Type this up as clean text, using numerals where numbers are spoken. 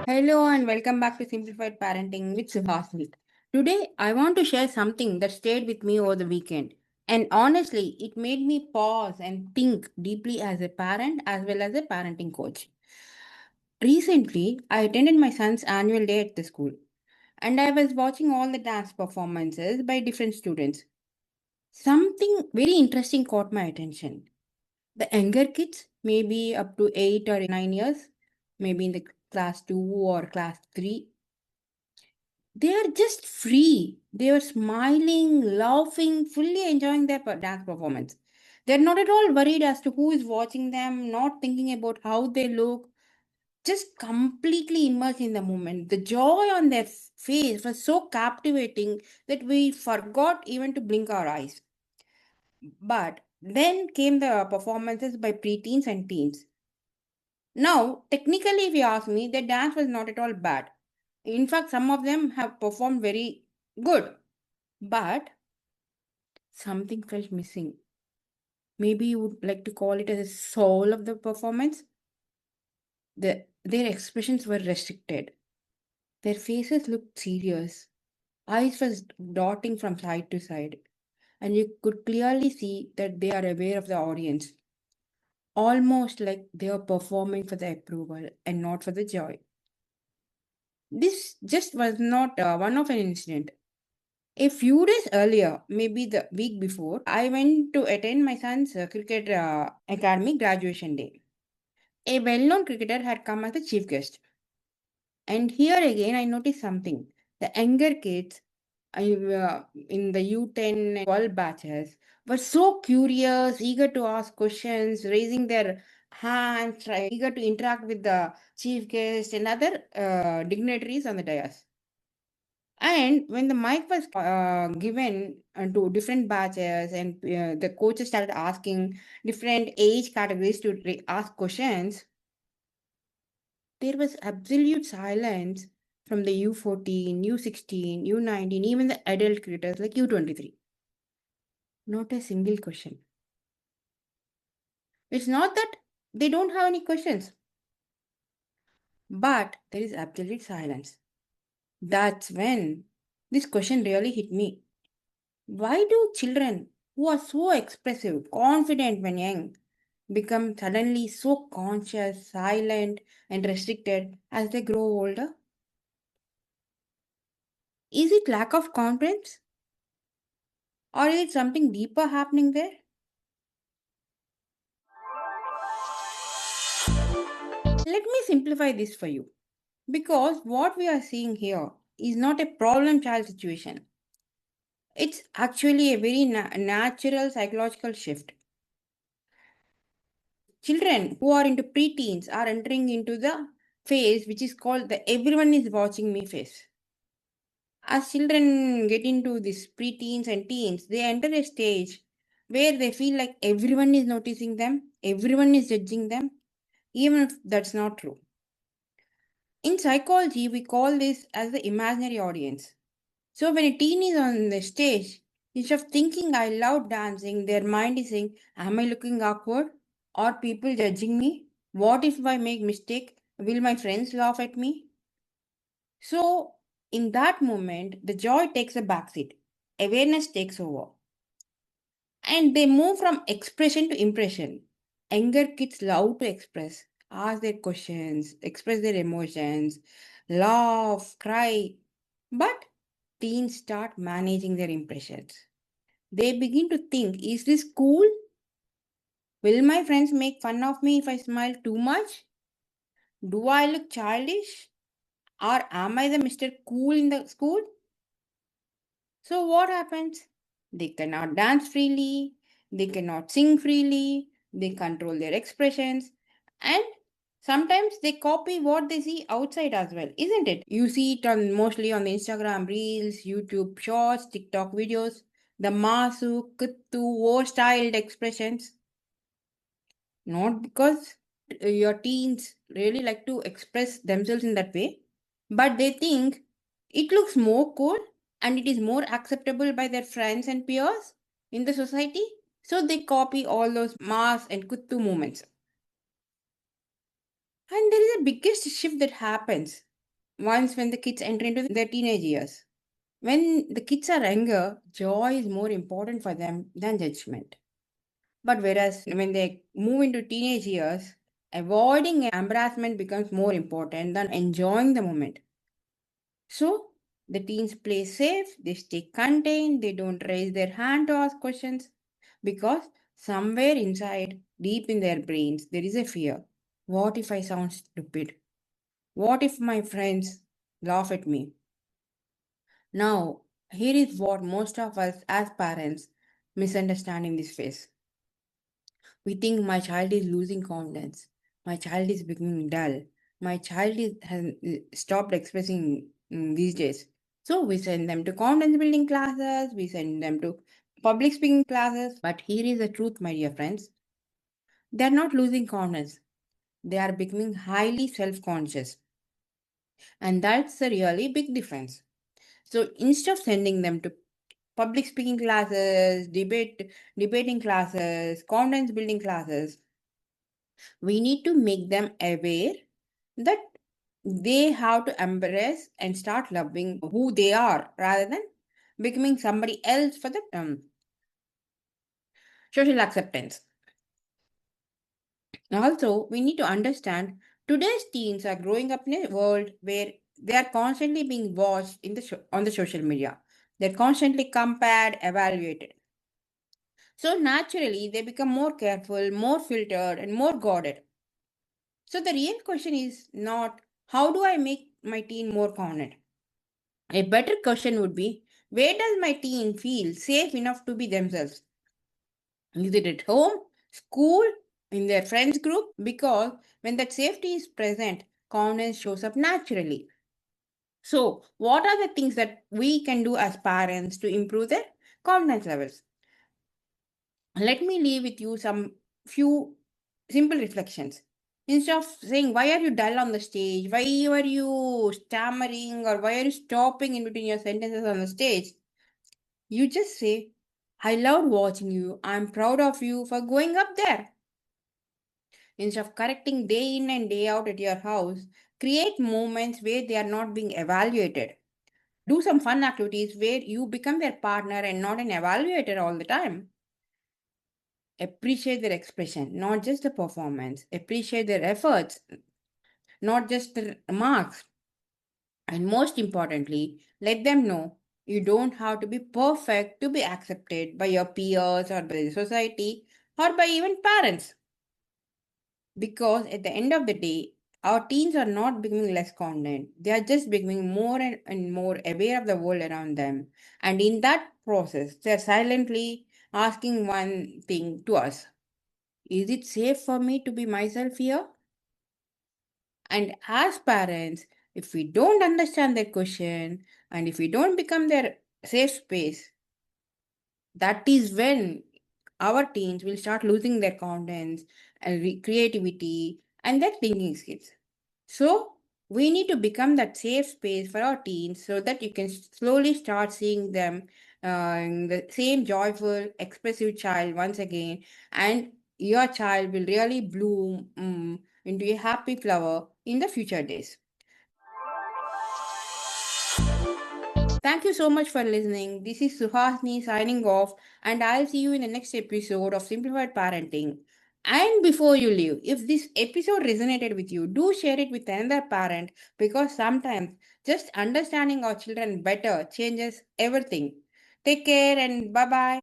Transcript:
Hello and welcome back to Simplified Parenting with Suhasini. Today, I want to share something that stayed with me over the weekend. And honestly, it made me pause and think deeply as a parent as well as a parenting coach. Recently, I attended my son's annual day at the school and I was watching all the dance performances by different students. Something very interesting caught my attention. The younger kids, maybe up to 8 or 9 years, maybe in the class 2 or class 3, they are just free. They were smiling, laughing, fully enjoying their dance performance. They're not at all worried as to who is watching them, not thinking about how they look, just completely immersed in the moment. The joy on their face was so captivating that we forgot even to blink our eyes. But then came the performances by preteens and teens. Now, technically, if you ask me, the dance was not at all bad. In fact, some of them have performed very good, but something felt missing. Maybe you would like to call it as a soul of the performance. Their expressions were restricted. Their faces looked serious. Eyes was dotting from side to side, and you could clearly see that they are aware of the audience, almost like they are performing for the approval and not for the joy. This just was not one of an incident. A few days earlier, maybe the week before, I went to attend my son's cricket academy graduation day. A well known cricketer had come as the chief guest. And here again, I noticed something. The younger kids in the U10 and 12 batches were so curious, eager to ask questions, raising their hands, eager to interact with the chief guest and other dignitaries on the dais. And when the mic was given to different batches and the coaches started asking different age categories to ask questions, there was absolute silence from the U14, U16, U19, even the adult cricketers like U23. Not a single question. It's not that they don't have any questions, but there is absolute silence. That's when this question really hit me. Why do children who are so expressive, confident when young, become suddenly so conscious, silent, and restricted as they grow older? Is it lack of confidence? Or is it something deeper happening there? Let me simplify this for you. Because what we are seeing here is not a problem child situation. It's actually a very natural psychological shift. Children who are into preteens are entering into the phase which is called the everyone is watching me phase. As children get into this preteens and teens, they enter a stage where they feel like everyone is noticing them, everyone is judging them, even if that's not true. In psychology, we call this as the imaginary audience. So when a teen is on the stage, instead of thinking I love dancing, their mind is saying, am I looking awkward? Are people judging me? What if I make mistake? Will my friends laugh at me? So in that moment, the joy takes a backseat. Awareness takes over. And they move from expression to impression. Younger kids love to express, ask their questions, express their emotions, laugh, cry. But teens start managing their impressions. They begin to think, is this cool? Will my friends make fun of me if I smile too much? Do I look childish? Or am I the Mr. Cool in the school? So what happens? They cannot dance freely, they cannot sing freely, they control their expressions, and sometimes they copy what they see outside as well, isn't it? You see it on mostly on the Instagram reels, YouTube shorts, TikTok videos, the masu, kuttu, war styled expressions. Not because your teens really like to express themselves in that way, but they think it looks more cool and it is more acceptable by their friends and peers in the society. So they copy all those mass and kuttu movements. And there is a biggest shift that happens once when the kids enter into their teenage years. When the kids are younger, joy is more important for them than judgment. But whereas when they move into teenage years, avoiding embarrassment becomes more important than enjoying the moment. So the teens play safe, they stay contained, they don't raise their hand to ask questions because somewhere inside, deep in their brains, there is a fear. What if I sound stupid? What if my friends laugh at me? Now, here is what most of us as parents misunderstand in this phase. We think my child is losing confidence. My child is becoming dull. My child has stopped expressing these days. So we send them to confidence building classes, we send them to public speaking classes. But here is the truth, my dear friends. They are not losing confidence. They are becoming highly self conscious. And that's a really big difference. So instead of sending them to public speaking classes, debating classes, confidence building classes, we need to make them aware that they have to embrace and start loving who they are rather than becoming somebody else for the social acceptance. Also, we need to understand today's teens are growing up in a world where they are constantly being watched in on the social media. They're constantly compared, evaluated. So naturally, they become more careful, more filtered, and more guarded. So the real question is not how do I make my teen more confident? A better question would be where does my teen feel safe enough to be themselves? Is it at home, school, in their friends group? Because when that safety is present, confidence shows up naturally. So, what are the things that we can do as parents to improve their confidence levels? Let me leave with you some few simple reflections. Instead of saying, why are you dull on the stage? Why are you stammering? Or why are you stopping in between your sentences on the stage? You just say, I loved watching you. I'm proud of you for going up there. Instead of correcting day in and day out at your house, create moments where they are not being evaluated. Do some fun activities where you become their partner and not an evaluator all the time. Appreciate their expression, not just the performance. Appreciate their efforts, not just the marks. And most importantly, let them know you don't have to be perfect to be accepted by your peers or by the society or by even parents. Because at the end of the day, our teens are not becoming less confident. They are just becoming more and more aware of the world around them. And in that process, they're silently asking one thing to us. Is it safe for me to be myself here? And as parents, if we don't understand their question and if we don't become their safe space, that is when our teens will start losing their confidence and creativity and their thinking skills. So, we need to become that safe space for our teens so that you can slowly start seeing them in the same joyful, expressive child once again, and your child will really bloom into a happy flower in the future days. Thank you so much for listening. This is Suhasini signing off, and I'll see you in the next episode of Simplified Parenting. And before you leave, if this episode resonated with you, do share it with another parent because sometimes just understanding our children better changes everything. Take care and bye bye.